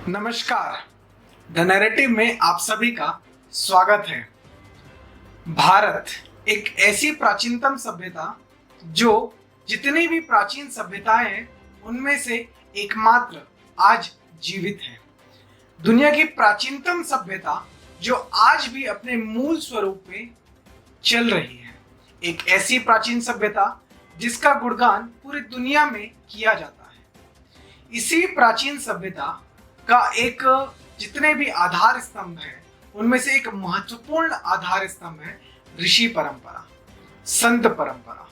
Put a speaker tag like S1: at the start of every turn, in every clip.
S1: नमस्कार। The narrative में आप सभी का स्वागत है। भारत एक ऐसी प्राचीनतम सभ्यता जो जितनी भी प्राचीन सभ्यताएं हैं उनमें से एकमात्र आज जीवित है। दुनिया की प्राचीनतम सभ्यता जो आज भी अपने मूल स्वरूप में चल रही है। एक ऐसी प्राचीन सभ्यता जिसका गुणगान पूरी दुनिया में किया जाता है। इसी प्राचीन सभ्यता का एक जितने भी आधार स्तंभ है उनमें से एक महत्वपूर्ण आधार स्तंभ है ऋषि परंपरा, संत परंपरा।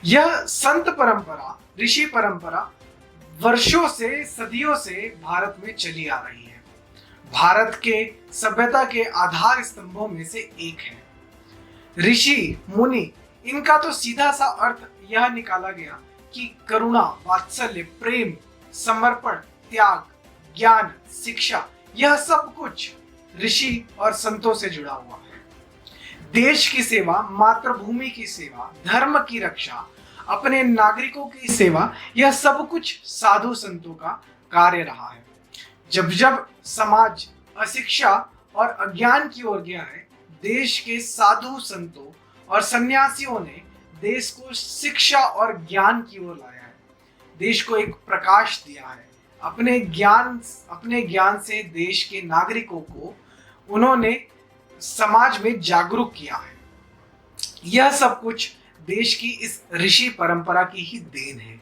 S1: यह संत परंपरा, ऋषि परंपरा वर्षों से, सदियों से भारत में चली आ रही है। भारत के सभ्यता के आधार स्तंभों में से एक है। ऋषि मुनि, इनका तो सीधा सा अर्थ यह निकाला गया कि करुणा, वात्सल्य, प्रेम, समर्पण, त्याग, ज्ञान, शिक्षा, यह सब कुछ ऋषि और संतों से जुड़ा हुआ है। देश की सेवा, मातृभूमि की सेवा, धर्म की रक्षा, अपने नागरिकों की सेवा, यह सब कुछ साधु संतों का कार्य रहा है। जब जब समाज अशिक्षा और अज्ञान की ओर गया है, देश के साधु संतों और सन्यासियों ने देश को शिक्षा और ज्ञान की ओर लाया है। देश को एक प्रकाश दिया है। अपने ज्ञान से देश के नागरिकों को उन्होंने समाज में जागरूक किया है। यह सब कुछ देश की इस ऋषि परंपरा की ही देन है।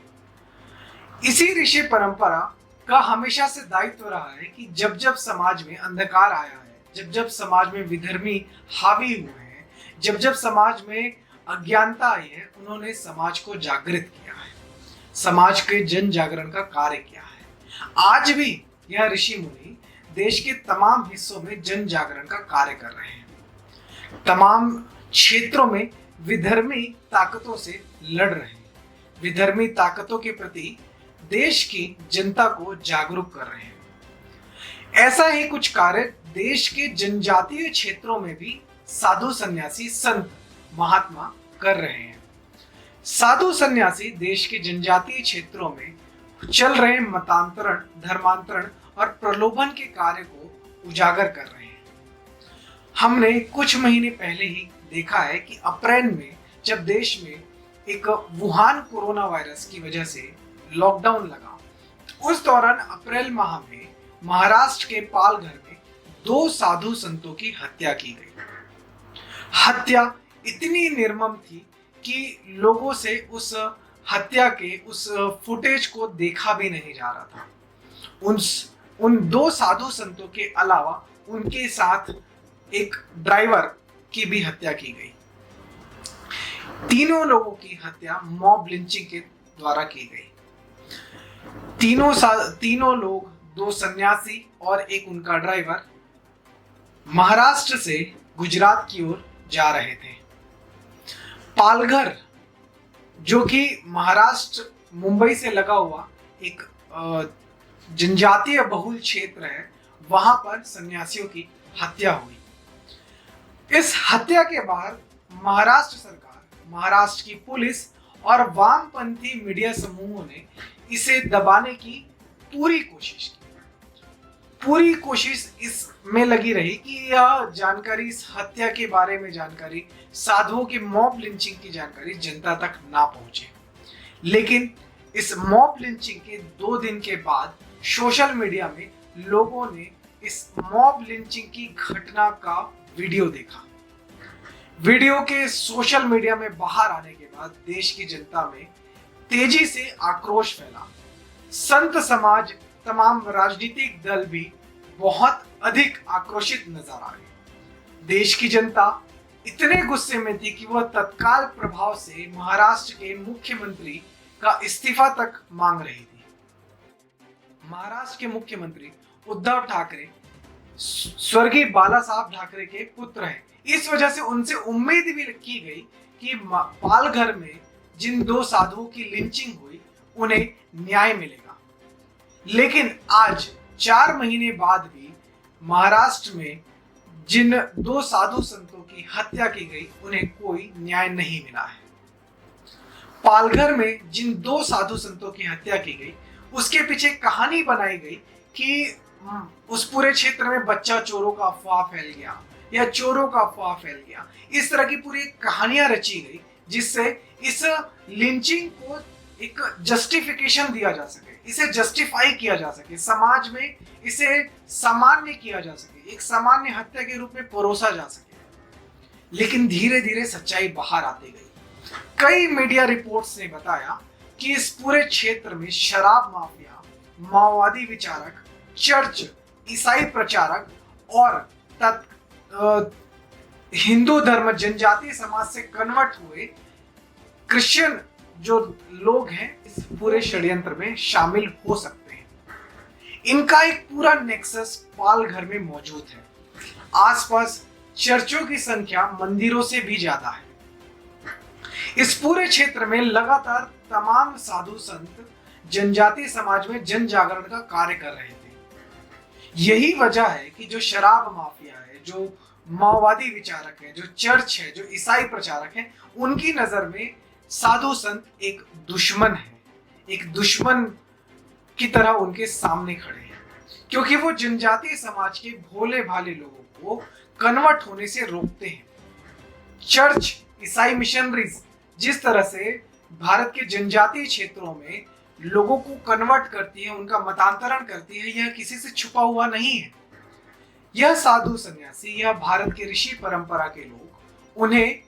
S1: इसी ऋषि परंपरा का हमेशा से दायित्व रहा है कि जब जब समाज में अंधकार आया है, जब जब समाज में विधर्मी हावी हुए हैं, जब जब समाज में अज्ञानता आई है, उन्होंने समाज को जागृत किया है, समाज के जन जागरण का कार्य किया है। आज भी यह ऋषि मुनि देश के तमाम हिस्सों में जन जागरण का कार्य कर रहे हैं। तमाम क्षेत्रों में विधर्मी ताकतों से लड़ रहे हैं। विधर्मी ताकतों के प्रति देश की जनता को जागरूक कर रहे हैं। ऐसा ही कुछ कार्य देश के जनजातीय क्षेत्रों में भी साधु सन्यासी, संत, महात्मा कर रहे हैं। साधु सन्यासी देश के जनजातीय क्षेत्रों में चल रहे मतांतरण, धर्मांतरण और प्रलोभन के कार्य को उजागर कर रहे हैं। हमने कुछ महीने पहले ही देखा है कि अप्रैल में जब देश में एक वुहान कोरोना वायरस की वजह से लॉकडाउन लगा, उस दौरान अप्रैल माह में महाराष्ट्र के पालघर में 2 साधु संतों की हत्या की गई। हत्या इतनी निर्मम थी कि लोगों से उस हत्या के उस फुटेज को देखा भी नहीं जा रहा था। उन 2 साधु संतों के अलावा उनके साथ एक ड्राइवर की भी हत्या की गई। तीनों लोगों की हत्या मॉब लिंचिंग के द्वारा की गई। तीनों लोग, 2 सन्यासी और एक उनका ड्राइवर, महाराष्ट्र से गुजरात की ओर जा रहे थे। पालघर, जो कि महाराष्ट्र मुंबई से लगा हुआ एक जनजातीय बहुल क्षेत्र है, वहां पर सन्यासियों की हत्या हुई। इस हत्या के बाद महाराष्ट्र सरकार, महाराष्ट्र की पुलिस और वामपंथी मीडिया समूहों ने इसे दबाने की पूरी कोशिश इसमें लगी रही कि यह जानकारी, इस हत्या के बारे में जानकारी, साधुओं की मॉब लिंचिंग की जानकारी जनता तक ना पहुंचे। लेकिन इस मॉब लिंचिंग के 2 दिन के बाद सोशल मीडिया में लोगों ने इस मॉब लिंचिंग की घटना का वीडियो देखा। वीडियो के सोशल मीडिया में बाहर आने के बाद देश की जनता में तेजी से आक्रोश फैला। संत समाज, तमाम राजनीतिक दल भी बहुत अधिक आक्रोशित नजर आए। देश की जनता इतने गुस्से में थी कि वह तत्काल प्रभाव से महाराष्ट्र के मुख्यमंत्री का इस्तीफा तक मांग रही थी। महाराष्ट्र के मुख्यमंत्री उद्धव ठाकरे स्वर्गीय बाला साहब ठाकरे के पुत्र हैं। इस वजह से उनसे उम्मीद भी की गई कि पालघर में जिन 2 साधुओं की लिंचिंग हुई उन्हें न्याय मिलेगा। लेकिन आज 4 महीने बाद भी महाराष्ट्र में जिन 2 साधु संतों की हत्या की गई उन्हें कोई न्याय नहीं मिला है। पालघर में जिन 2 साधु संतों की हत्या की गई उसके पीछे कहानी बनाई गई कि उस पूरे क्षेत्र में बच्चा चोरों का अफवाह फैल गया या चोरों का अफवाह फैल गया। इस तरह की पूरी कहानियां रची गई जिससे इस लिंचिंग को एक जस्टिफिकेशन दिया जा सके, इसे जस्टिफाई किया जा सके, समाज में इसे सामान्य किया जा सके, एक सामान्य हत्या के रूप में परोसा जा सके। लेकिन धीरे धीरे सच्चाई बाहर आती गई। कई मीडिया रिपोर्ट्स ने बताया कि इस पूरे क्षेत्र में शराब माफिया, माओवादी विचारक, चर्च, ईसाई प्रचारक और हिंदू धर्म जनजातीय समाज से कन्वर्ट हुए क्रिश्चियन जो लोग हैं इस पूरे षड्यंत्र में शामिल हो सकते हैं। इनका एक पूरा नेक्सस पालघर में मौजूद है। आसपास चर्चों की संख्या मंदिरों से भी ज्यादा है। इस पूरे क्षेत्र में लगातार तमाम साधु संत जनजातीय समाज में जन जागरण का कार्य कर रहे थे। यही वजह है कि जो शराब माफिया है, जो माओवादी विचारक है, जो चर्च है, जो ईसाई प्रचारक है, उनकी नजर में साधु संत एक दुश्मन है, एक दुश्मन की तरह उनके सामने खड़े हैं, क्योंकि वो जनजातीय समाज के भोले भाले लोगों को कन्वर्ट होने से रोकते हैं। चर्च, ईसाई मिशनरीज जिस तरह से भारत के जनजातीय क्षेत्रों में लोगों को कन्वर्ट करती है, उनका मतांतरण करती है, यह किसी से छुपा हुआ नहीं है। यह साधु सन्यासी, यह भारत के ऋषि परंपरा के लोग उन्हें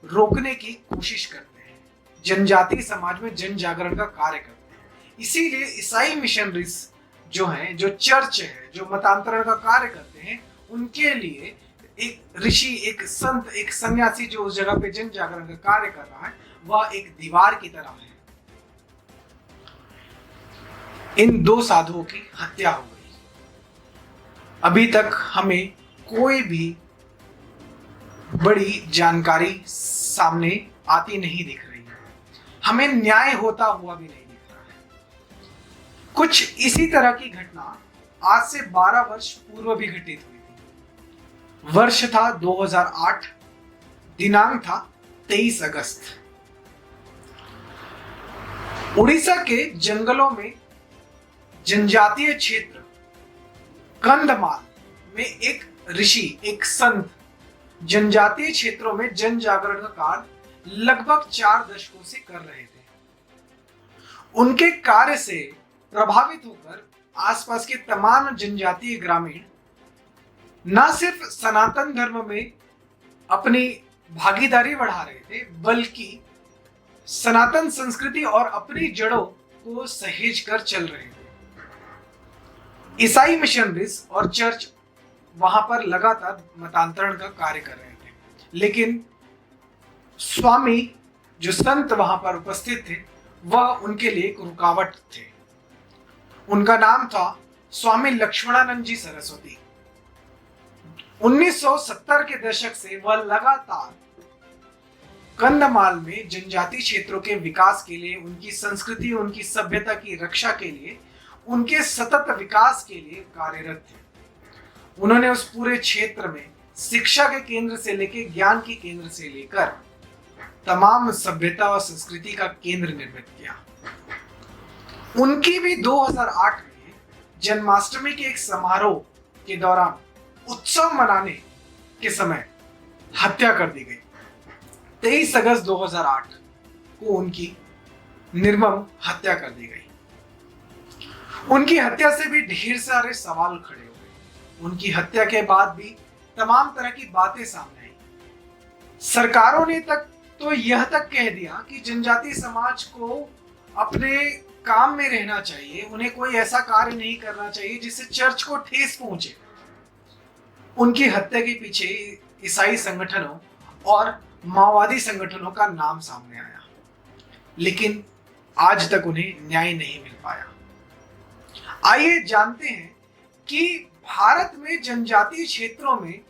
S1: रोकने की कोशिश करते हैं, जनजातीय समाज में जन जागरण का कार्य करते हैं। इसीलिए ईसाई मिशनरीज जो हैं, जो चर्च है, जो मतांतरण का कार्य करते हैं, उनके लिए एक ऋषि, एक संत, एक सन्यासी जो उस जगह पे जन जागरण का कार्य कर रहा है, वह एक दीवार की तरह है। इन दो साधुओं की हत्या हो गई। अभी तक हमें कोई भी बड़ी जानकारी सामने आती नहीं दिख रही है, हमें न्याय होता हुआ भी नहीं दिख रहा है। कुछ इसी तरह की घटना आज से 12 वर्ष पूर्व भी घटित हुई थी। वर्ष था 2008, दिनांक था 23 अगस्त। उड़ीसा के जंगलों में जनजातीय क्षेत्र कंधमाल में एक ऋषि, एक संत जनजातीय क्षेत्रों में जन जागरण का कार्य लगभग 4 दशकों से कर रहे थे। उनके कार्य से प्रभावित होकर आसपास के तमाम जनजातीय ग्रामीण न सिर्फ सनातन धर्म में अपनी भागीदारी बढ़ा रहे थे, बल्कि सनातन संस्कृति और अपनी जड़ों को सहेज कर चल रहे थे। ईसाई मिशनरीज और चर्च वहां पर लगातार मतांतरण का कार्य कर रहे थे, लेकिन स्वामी जो संत वहां पर उपस्थित थे, वह उनके लिए एक रुकावट थे। उनका नाम था स्वामी लक्ष्मणानंद जी सरस्वती। 1970 के दशक से वह लगातार कंधमाल में जनजातीय क्षेत्रों के विकास के लिए, उनकी संस्कृति, उनकी सभ्यता की रक्षा के लिए, उनके सतत विकास के लिए कार्यरत थे। उन्होंने उस पूरे क्षेत्र में शिक्षा के केंद्र से लेकर ज्ञान के केंद्र से लेकर तमाम सभ्यता और संस्कृति का केंद्र निर्मित किया। उनकी भी 2008 में जन्माष्टमी के एक समारोह के दौरान उत्सव मनाने के समय हत्या कर दी गई। 23 अगस्त 2008 को उनकी निर्मम हत्या कर दी गई। उनकी हत्या से भी ढेर सारे सवाल खड़े हो गए। उनकी हत्या के बाद भी तमाम तरह की बातें सामने आई। सरकारों ने तक तो यह तक कह दिया कि जनजातीय समाज को अपने काम में रहना चाहिए, उन्हें कोई ऐसा कार्य नहीं करना चाहिए जिससे चर्च को ठेस पहुंचे। उनकी हत्या के पीछे ईसाई संगठनों और माओवादी संगठनों का नाम सामने आया, लेकिन आज तक उन्हें न्याय नहीं मिल पाया। आइए जानते हैं कि भारत में जनजातीय क्षेत्रों में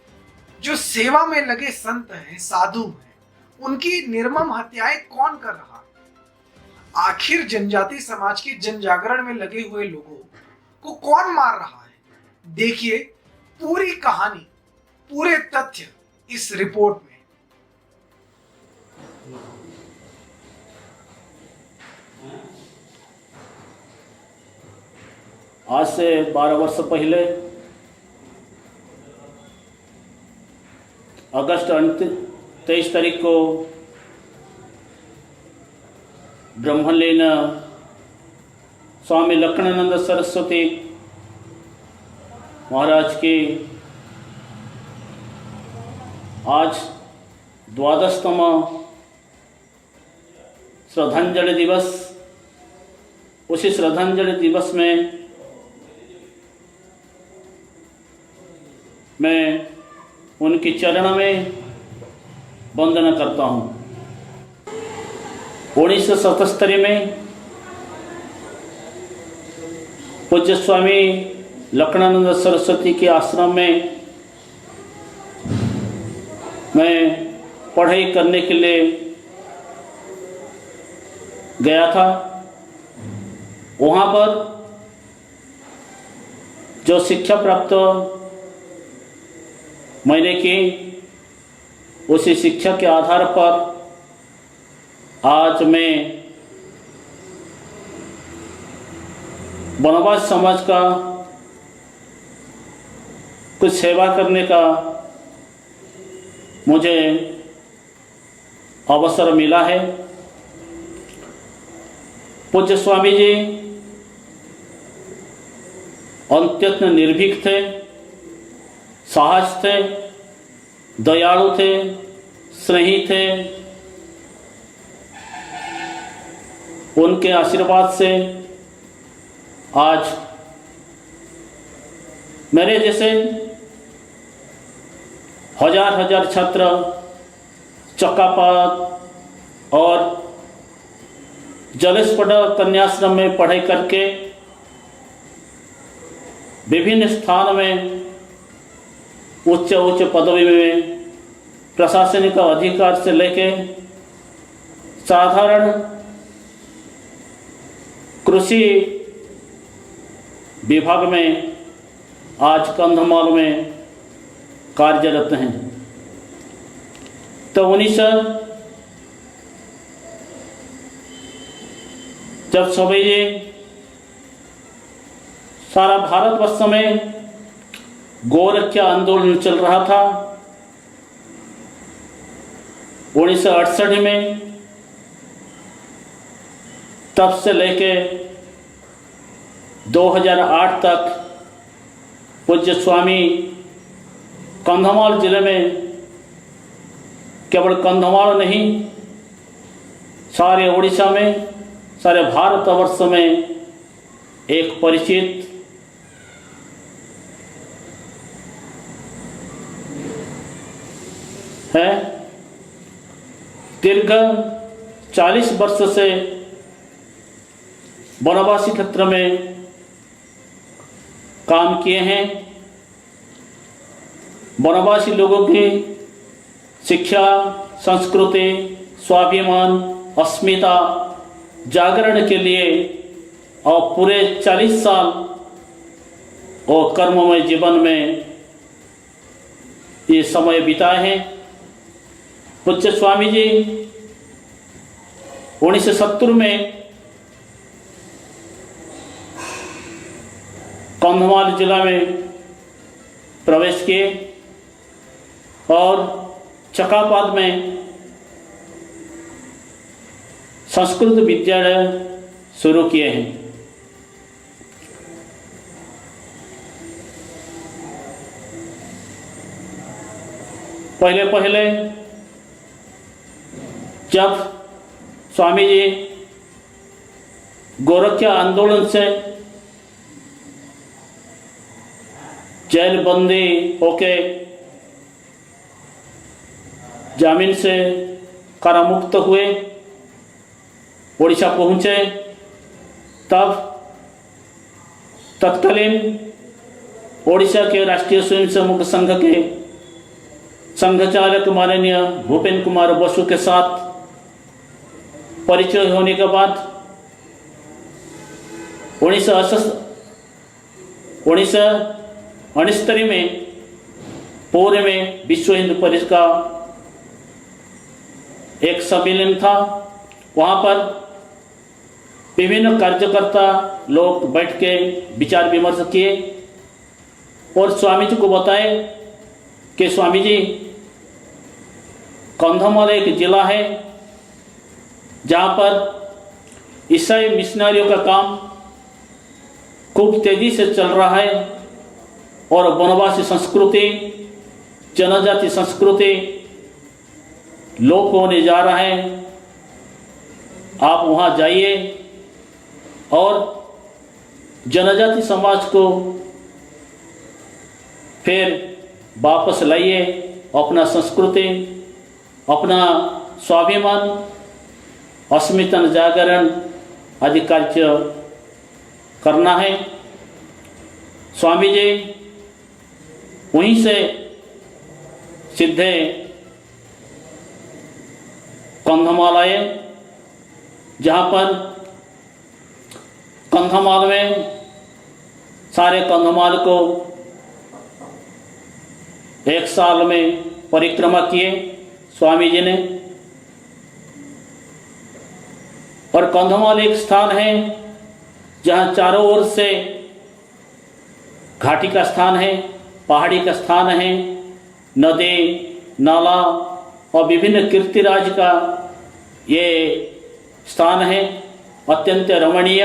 S1: जो सेवा में लगे संत हैं, साधु हैं, उनकी निर्मम हत्याएं कौन कर रहा है? आखिर जनजातीय समाज के जन जागरण में लगे हुए लोगों को कौन मार रहा है? देखिए पूरी कहानी, पूरे तथ्य इस रिपोर्ट में।
S2: आज से 12 वर्ष पहले अगस्त 23 तारीख को ब्रह्मलीन स्वामी लक्ष्मणानंद सरस्वती महाराज की आज 12वां श्रद्धांजलि दिवस। उसी श्रद्धांजलि दिवस में मैं उनकी चरण में वंदना करता हूँ। 1977 में पूज्य स्वामी लक्ष्मणानंद सरस्वती के आश्रम में मैं पढ़ाई करने के लिए गया था। वहाँ पर जो शिक्षा प्राप्त मैंने की, उसी शिक्षा के आधार पर आज मैं वनवासी समाज का कुछ सेवा करने का मुझे अवसर मिला है। पूज्य स्वामी जी अत्यंत निर्भीक थे, साहस थे, दयालु थे, स्नेही थे। उनके आशीर्वाद से आज मेरे जैसे हजार छात्र चक्कापात और जलेशपड़ कन्याश्रम में पढ़ाई करके विभिन्न स्थान में उच्च पदवी में प्रशासनिक अधिकार से लेके साधारण कृषि विभाग में आज कंधमाल में कार्यरत हैं। तो 19 जब स्वामी जी सारा भारतवर्ष में गोरक्षा आंदोलन चल रहा था, 1968 में, तब से लेके 2008 तक पूज्य स्वामी कंधमाल जिले में, केवल कंधमाल नहीं, सारे उड़ीसा में, सारे भारतवर्ष में एक परिचित है। दीर्घ 40 वर्ष से वनवासी क्षेत्र में काम किए हैं। वनवासी लोगों की शिक्षा, संस्कृति, स्वाभिमान, अस्मिता जागरण के लिए और पूरे 40 साल और कर्ममय जीवन में ये समय बिताए हैं। पूज्य स्वामी जी 1970 में कंधमाल जिला में प्रवेश किए और चकापात में संस्कृत विद्यालय शुरू किए हैं। पहले जब स्वामी जी गोरक्षा आंदोलन से जेल बंदी होके जामीन से कारामुक्त हुए, उड़ीसा पहुँचे, तब तत्कालीन ओडिशा के राष्ट्रीय स्वयंसेवक संघ के संघ चालक माननीय भूपेन कुमार बसु के साथ परिचय होने के बाद 1969 में पूरे में विश्व हिंदू परिषद का एक सम्मेलन था। वहाँ पर विभिन्न कार्यकर्ता लोग बैठ के विचार विमर्श किए और स्वामी जी को बताए कि स्वामी जी, कंधमाल एक जिला है जहाँ पर ईसाई मिशनरियों का काम खूब तेजी से चल रहा है और वनवासी संस्कृति, जनजाति संस्कृति लोप होने जा रहा है। आप वहाँ जाइए और जनजाति समाज को फिर वापस लाइए, अपना संस्कृति, अपना स्वाभिमान, अस्मिता जागरण आदि कार्य करना है। स्वामी जी वहीं से सीधे कंधमाल आए, जहाँ पर कंधमाल में सारे कंधमाल को एक साल में परिक्रमा किए स्वामी जी ने। और कंधमाल एक स्थान है जहाँ चारों ओर से घाटी का स्थान है, पहाड़ी का स्थान है, नदी नाला और विभिन्न कीर्तिराज का ये स्थान है। अत्यंत रमणीय,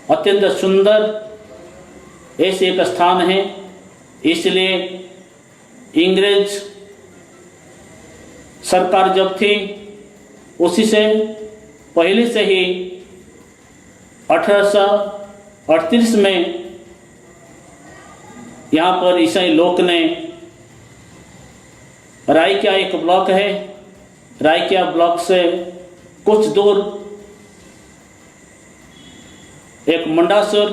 S2: अत्यंत सुंदर ऐसे एक स्थान है। इसलिए इंग्रेज सरकार जब थी उसी से पहले से ही 1838 में यहाँ पर ईसाई लोक ने रायकिया एक ब्लॉक है, रायकिया ब्लॉक से कुछ दूर एक मंडासुर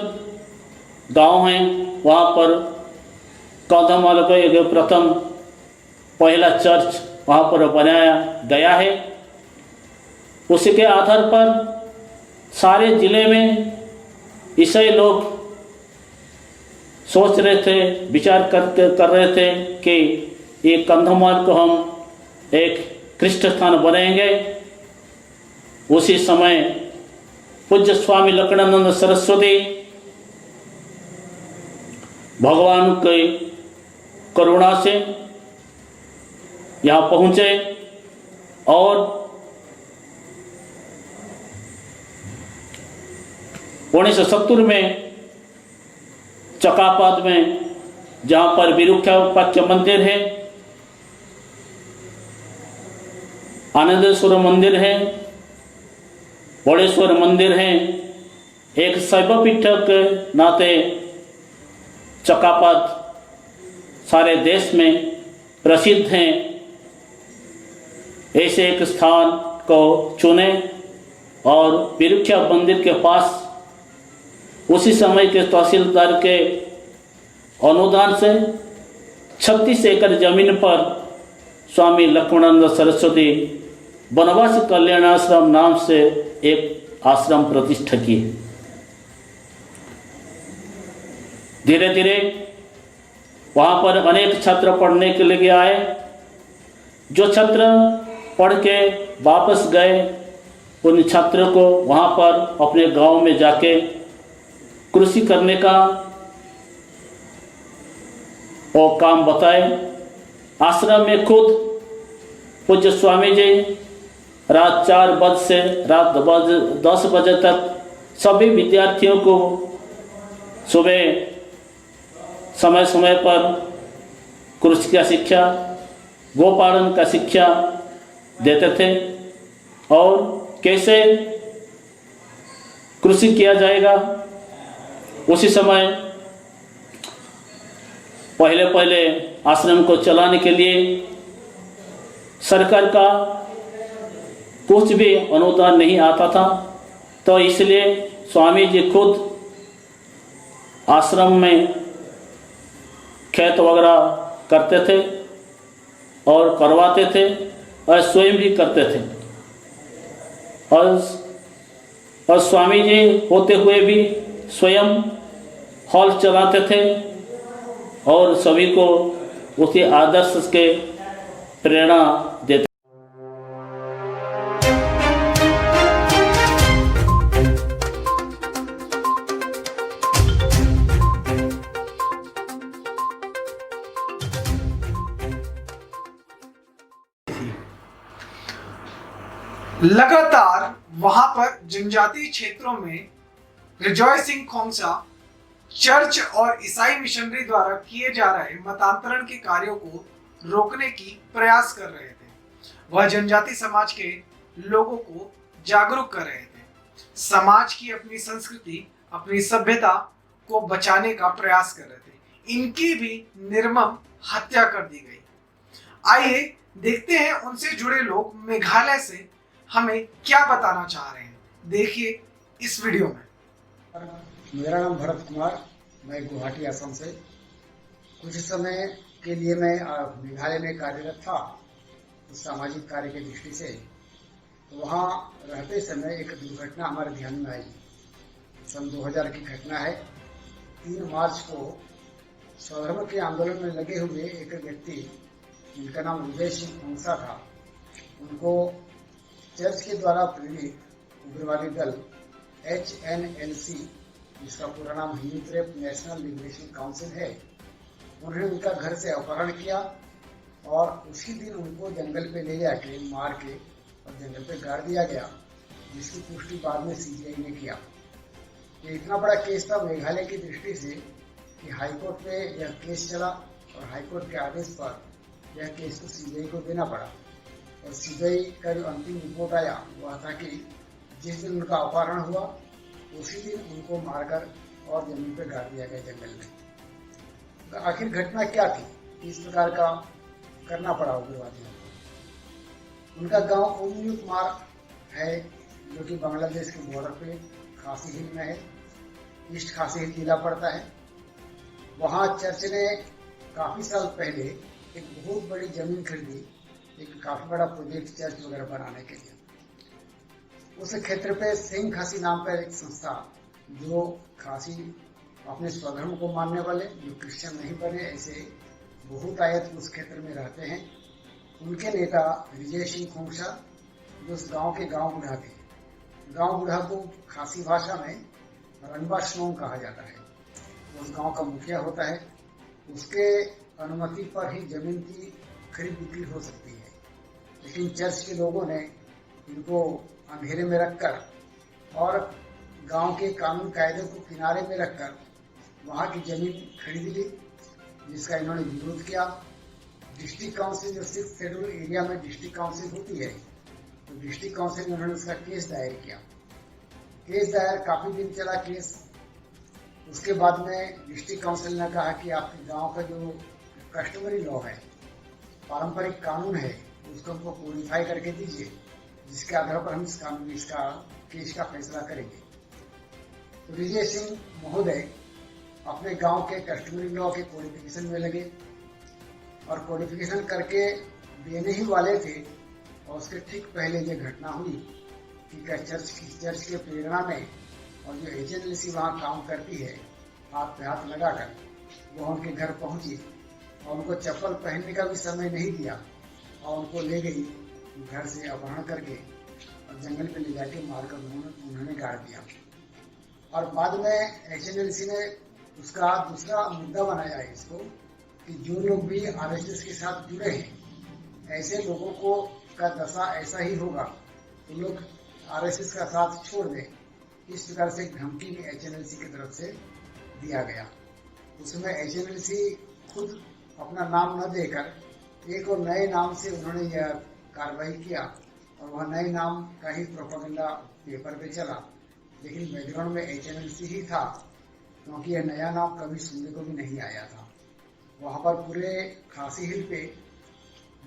S2: गांव है, वहाँ पर कंधमाल का एक प्रथम पहला चर्च वहाँ पर बनाया गया है। उसी के आधार पर सारे जिले में ईसाई लोग सोच रहे थे, विचार कर रहे थे कि ये कंधमाल को हम एक कृष्ण स्थान बनाएंगे। उसी समय पूज्य स्वामी लक्ष्मणानंद सरस्वती भगवान की करुणा से यहाँ पहुँचे और 1970 में चकापात में, जहाँ पर विरूपाक्ष मंदिर है, आनंदेश्वर मंदिर है, बड़ेश्वर मंदिर है, एक शैव पीठ के नाते चकापात सारे देश में प्रसिद्ध हैं। ऐसे एक स्थान को चुने और विरूक्षा मंदिर के पास उसी समय के तहसीलदार के अनुदान से 36 एकड़ जमीन पर स्वामी लक्ष्मणानंद सरस्वती वनवासी कल्याण आश्रम नाम से एक आश्रम प्रतिष्ठा किए। धीरे धीरे वहाँ पर अनेक छात्र पढ़ने के लिए आए। जो छात्र पढ़ के वापस गए, उन छात्रों को वहाँ पर अपने गांव में जाके कृषि करने का वो काम बताए। आश्रम में खुद पूज्य स्वामी जी रात 4 बजे से रात 10 बजे तक सभी विद्यार्थियों को सुबह समय समय पर कृषि का शिक्षा, गोपालन का शिक्षा देते थे और कैसे कृषि किया जाएगा। उसी समय पहले आश्रम को चलाने के लिए सरकार का कुछ भी अनुदान नहीं आता था, तो इसलिए स्वामी जी खुद आश्रम में खेत वगैरह करते थे और करवाते थे और स्वयं भी करते थे। और स्वामी जी होते हुए भी स्वयं हॉल चलाते थे और सभी को उसी आदर्श के प्रेरणा देते।
S1: लगातार वहां पर जनजातीय क्षेत्रों में रिजॉइसिंग खोमसा चर्च और ईसाई मिशनरी द्वारा किए जा रहे मतांतरण के कार्यों को रोकने की प्रयास कर रहे थे। वह जनजाति समाज के लोगों को जागरूक कर रहे थे, समाज की अपनी संस्कृति, अपनी सभ्यता को बचाने का प्रयास कर रहे थे। इनकी भी निर्मम हत्या कर दी गई। आइए देखते हैं उनसे जुड़े लोग मेघालय से हमें क्या बताना चाह रहे हैं। देखिए इस वीडियो में।
S3: मेरा नाम भरत कुमार, मैं गुवाहाटी असम से। कुछ समय के लिए मैं मेघालय में कार्यरत था उस सामाजिक कार्य की दृष्टि से। तो वहाँ रहते समय एक दुर्घटना हमारे ध्यान में आई। सन 2000 की घटना है। 3 मार्च को स्वधर्म के आंदोलन में लगे हुए एक व्यक्ति जिनका नाम विजय सिंह खोमसा था, उनको चर्च के द्वारा प्रेरित उग्रवादी दल HNLC, जिसका पूरा नाम Hindu trap national liberation council है, उन्होंने उनका घर से अपहरण किया और उसी दिन उनको जंगल पे ले जाके मार के और जंगल पे गाड़ दिया गया, जिसकी पुष्टि बाद में CBI ने किया। ये इतना बड़ा केस था मेघालय की दृष्टि से कि हाईकोर्ट में यह केस चला और हाईकोर्ट के आदेश पर यह केस को CBI को देना पड़ा। और CBI का जो अंतिम रिपोर्ट आया वह था कि जिस दिन उनका अपहरण हुआ उसी दिन उनको मारकर और जमीन पर गाड़ दिया गया जंगल में। तो आखिर घटना क्या थी, इस प्रकार का करना पड़ा उग्रवादियों को। उनका गांव उमयुक मार है, जो कि बांग्लादेश के बॉर्डर पे खासी हिल में है, ईस्ट खासी हिल जिला पड़ता है। वहां चर्च ने काफी साल पहले एक बहुत बड़ी जमीन खरीदी, एक काफी बड़ा प्रोजेक्ट चर्च वगैरह बनाने के लिए। उस क्षेत्र पे सिंह खासी नाम का एक संस्था, जो खासी अपने स्वधर्म को मानने वाले, जो क्रिश्चियन नहीं बने, ऐसे बहुत आयत उस क्षेत्र में रहते हैं। उनके नेता विजय सिंह खोमसा, जो उस गांव के गांव बुढ़ा थे। गांव बुढ़ा को खासी भाषा में रंबा स्नोंग कहा जाता है। उस गांव का मुखिया होता है। उसके अनुमति पर ही जमीन की खरीद बिक्री हो सकती है, लेकिन चर्च के लोगों ने इनको अंधेरे में रखकर और गांव के कानून कायदे को किनारे में रखकर वहां की जमीन खरीद ली, जिसका इन्होंने विरोध किया। डिस्ट्रिक्ट काउंसिल, जो 6th शेड्यूल एरिया में डिस्ट्रिक्ट काउंसिल होती है, तो डिस्ट्रिक्ट काउंसिल में उन्होंने उसका केस दायर किया। केस दायर काफी दिन चला केस। उसके बाद में डिस्ट्रिक्ट काउंसिल ने कहा कि आपके गांव का जो कस्टमरी लॉ है, पारंपरिक कानून है, उसको हमको कोडिफाई करके दीजिए, जिसके आधार पर हम इसका केस का फैसला करेंगे। तो विजय सिंह महोदय अपने गांव के कस्टमरी लॉ के कोडिफिकेशन में लगे और कोडिफिकेशन करके देने ही वाले थे। और उसके ठीक पहले ये घटना हुई कि चर्च के प्रेरणा में और जो HNLC वहाँ काम करती है, हाथ पे हाथ लगाकर वो उनके घर पहुंची और उनको चप्पल पहनने का भी समय नहीं दिया और उनको ले गई, घर से अपहरण करके और जंगल पे ले जाके मारकर उन्होंने गाड़ दिया। और बाद में HNLC ने उसका दूसरा मुद्दा बनाया है इसको कि जो लोग भी RSS के साथ जुड़े हैं, ऐसे लोगों को का दशा ऐसा ही होगा, तो लोग RSS का साथ छोड़ दें। इस प्रकार से एक धमकी भी HNLC की तरफ से दिया गया। उसमें HNLC खुद अपना नाम न देकर एक और नए नाम से उन्होंने यह कार्रवाई किया और वह नए नाम का ही प्रोपेगेंडा पेपर पे चला, लेकिन बैकग्राउंड में HNLC ही था, क्योंकि यह नया नाम कभी सुनने को भी नहीं आया था। वहां पर पूरे खासी हिल पे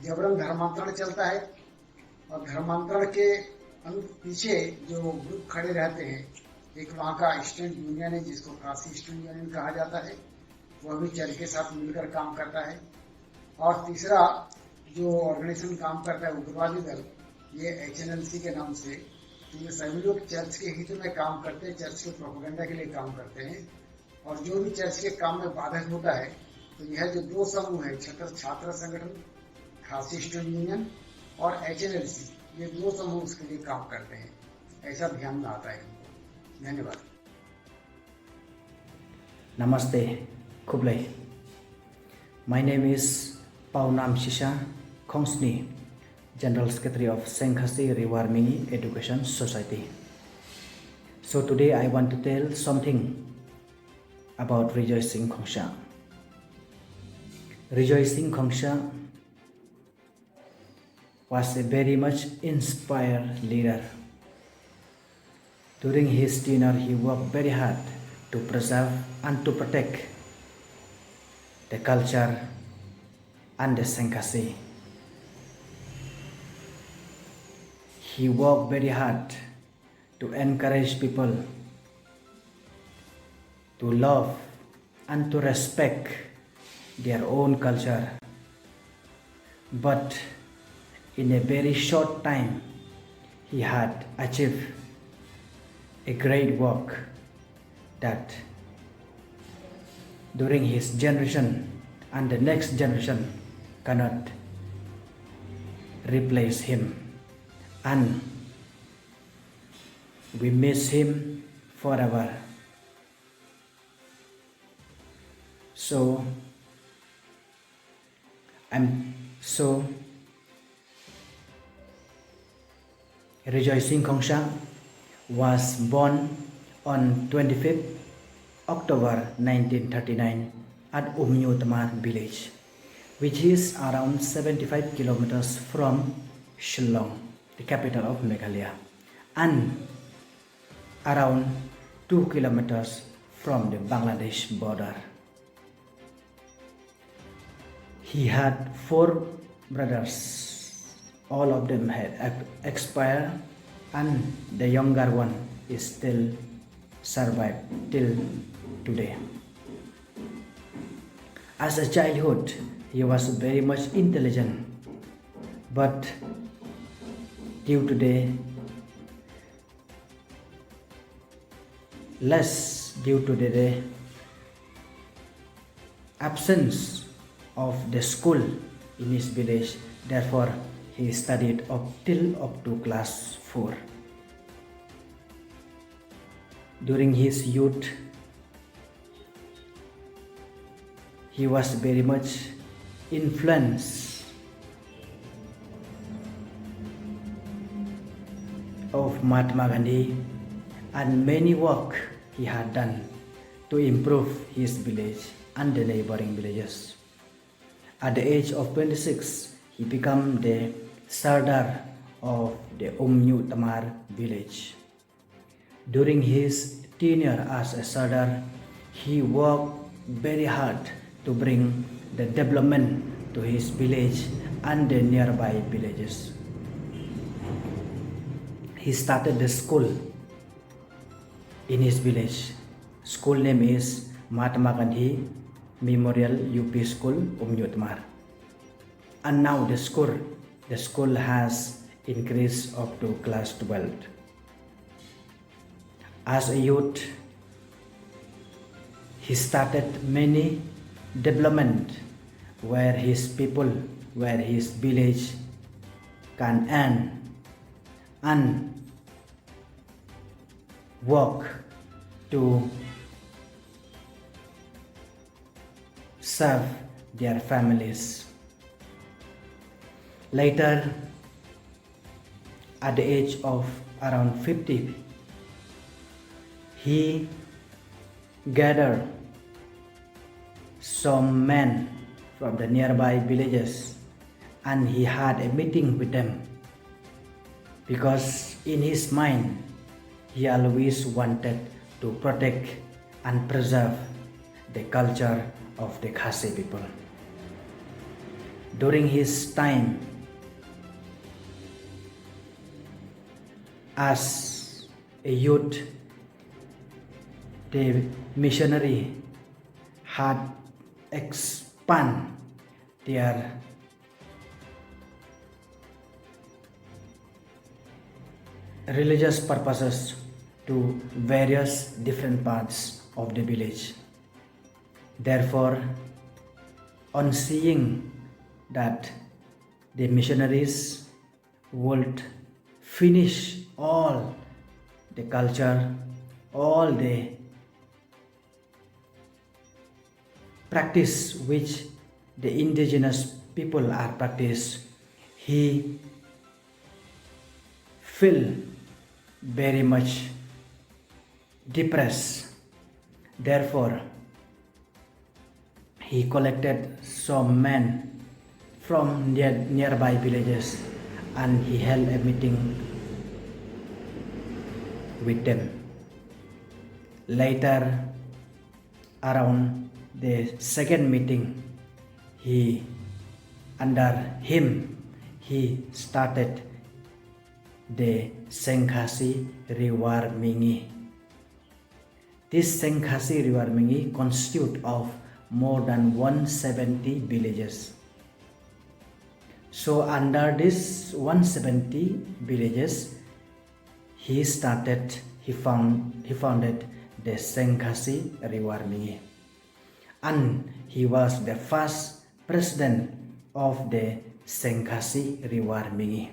S3: जबरन धर्मांतरण चलता है और धर्मांतरण के पीछे जो ग्रुप खड़े रहते हैं, एक वहाँ का स्टूडेंट यूनियन है जिसको खासी स्टूडेंट यूनियन कहा जाता है, वह भी चर्च के साथ मिलकर काम करता है। और तीसरा जो ऑर्गेनाइजेशन काम करता है, उग्रवादी दल, ये HNLC के नाम से। तो ये सभी लोग चर्च के हित में काम करते हैं, चर्च के प्रोपेगेंडा के लिए काम करते हैं। और जो भी चर्च के काम में बाधक होता है, तो यह जो 2 समूह है, छात्र संगठन खासी स्टूडेंट यूनियन और HNLC, ये 2 समूह उसके लिए काम करते हैं। ऐसा ध्यान में आता है उनको। धन्यवाद।
S4: Namaste, Kublai. My name is Paunam Shisha Khongsni. General Secretary of Sengkhasi Rewarmingi Education Society. So today I want to tell something about Rejoicing Khongsha. Rejoicing Khongsha was a very much inspired leader. During his tenure, he worked very hard to preserve and to protect the culture and the Sengkhasi. He worked very hard to encourage people to love and to respect their own culture. But in a very short time, he had achieved a great work that during his generation and the next generation cannot replace him. And we miss him forever. So Rejoicing Khongsha was born on 25th October 1939 at Umnyu Tamar village, which is around 75 kilometers from Shillong, the capital of Meghalaya, and around 2 kilometers from the Bangladesh border. He had 4 brothers. All of them had expired, and the younger one is still survived till today. As a childhood, he was very much intelligent, but due to the absence of the school in his village, therefore he studied up to class 4. During his youth, he was very much influenced of Mahatma Gandhi, and many work he had done to improve his village and the neighboring villages. At the age of 26, he became the Sardar of the Umnyu Tamar village. During his tenure as a Sardar, he worked very hard to bring the development to his village and the nearby villages. He started the school in his village. School name is Mahatma Gandhi Memorial UP School, Umnyu Tamar. And now the school has increased up to class 12. As a youth, he started many development where his village can earn and work to serve their families. Later, at the age of around 50, he gathered some men from the nearby villages and he had a meeting with them, because in his mind he always wanted to protect and preserve the culture of the Khasi people. During his time as a youth, the missionary had expanded their religious purposes to various different parts of the village. Therefore, on seeing that the missionaries would finish all the culture, all the practice which the indigenous people are practice, he feel very much depressed. Therefore, he collected some men from nearby villages and he held a meeting with them. Later, around the second meeting, under him, he started the Sengkhasi Riwarmingi. This Sengkhasi Riwarmingi constitutes of more than 170 villages. So under this 170 villages, he founded the Sengkhasi Riwarmingi, and he was the first president of the Sengkhasi Riwarmingi.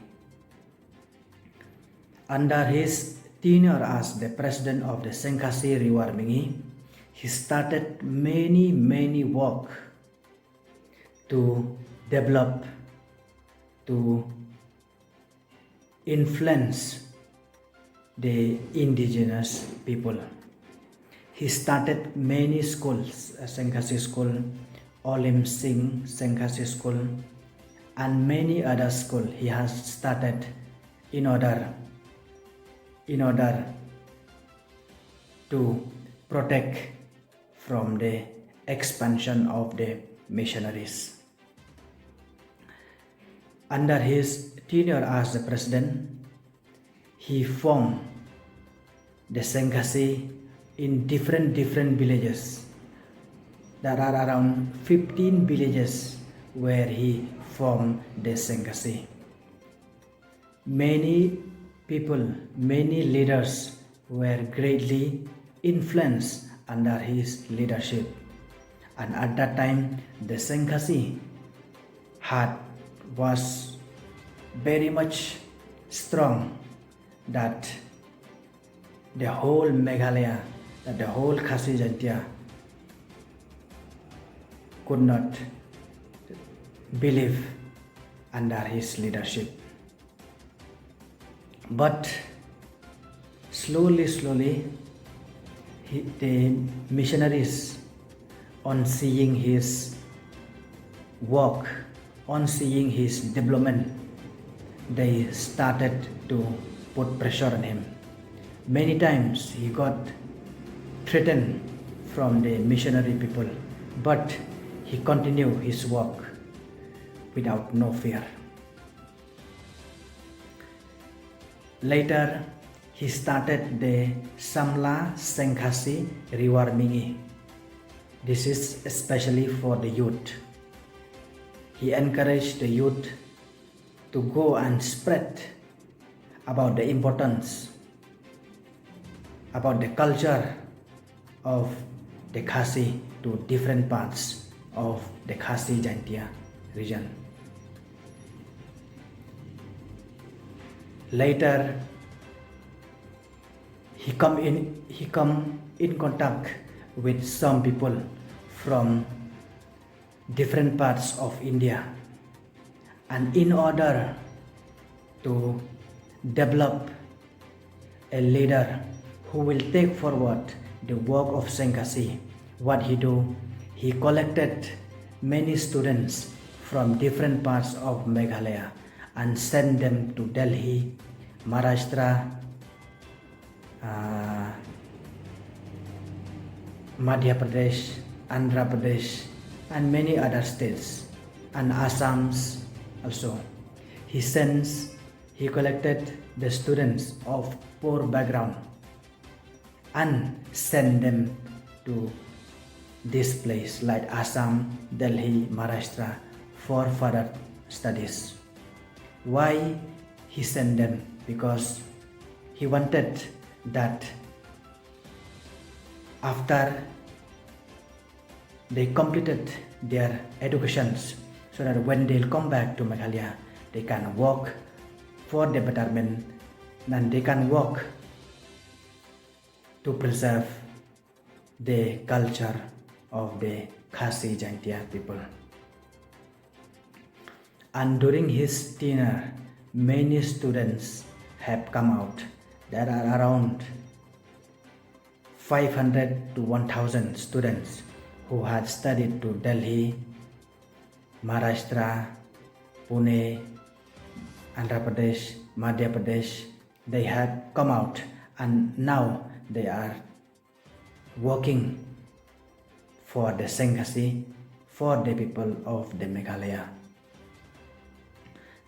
S4: Under his tenure as the president of the Sengkhasi Riwarmingi, he started many work to develop, to influence the indigenous people. He started many schools, Sengkhasi School, Olim Singh Sengkhasi School, and many other schools he has started in order to protect from the expansion of the missionaries. Under his tenure as the president, he formed the Sengkhasi in different villages. There are around 15 villages where he formed the Sengkhasi. Many people, many leaders were greatly influenced under his leadership. And at that time, the Sengkhasi was very much strong, that the whole Meghalaya, that the whole Khasi Jantia could not believe under his leadership. But slowly, the missionaries, on seeing his work, on seeing his development, they started to put pressure on him. Many times he got threatened from the missionary people, but he continued his work without no fear. Later, he started the Samla Sengkhasi Riwarmingi. This is especially for the youth. He encouraged the youth to go and spread about the importance, about the culture of the Khasi to different parts of the Khasi Jantia region. Later, he come in contact with some people from different parts of India, and in order to develop a leader who will take forward the work of Sengkhasi, what he do, he collected many students from different parts of Meghalaya and sent them to Delhi, Maharashtra, Madhya Pradesh, Andhra Pradesh, and many other states, and Assams also. He collected the students of poor background and sent them to this place like Assam, Delhi, Maharashtra for further studies. Why he sent them? Because he wanted that after they completed their educations, so that when they'll come back to Meghalaya, they can work for the betterment, and they can work to preserve the culture of the Khasi Jantia people. And during his tenure, many students have come out. There are around 500 to 1000 students who had studied to Delhi, Maharashtra, Pune, Andhra Pradesh, Madhya Pradesh. They have come out and now they are working for the Sengkhasi, for the people of the Meghalaya.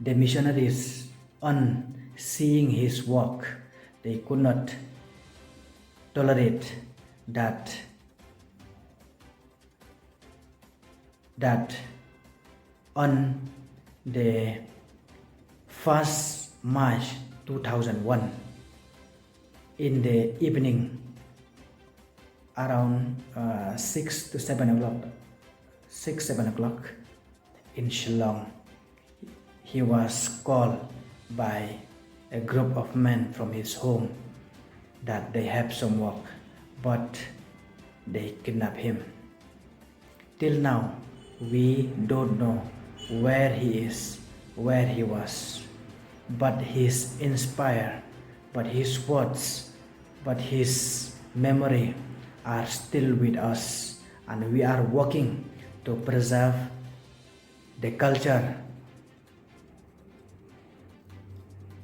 S4: The missionaries, on seeing his work, they could not tolerate that on the 1st March 2001 in the evening around 6 to 7 o'clock in Shillong, he was called by a group of men from his home that they have some work, but they kidnap him. Till now, we don't know where he is, where he was, but he's inspired, but his words, but his memory are still with us, and we are working to preserve the culture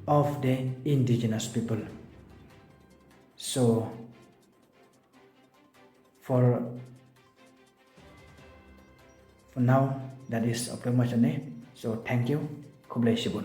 S4: of the indigenous people. So for now, that is Dr. Machane. So thank you. God bless you.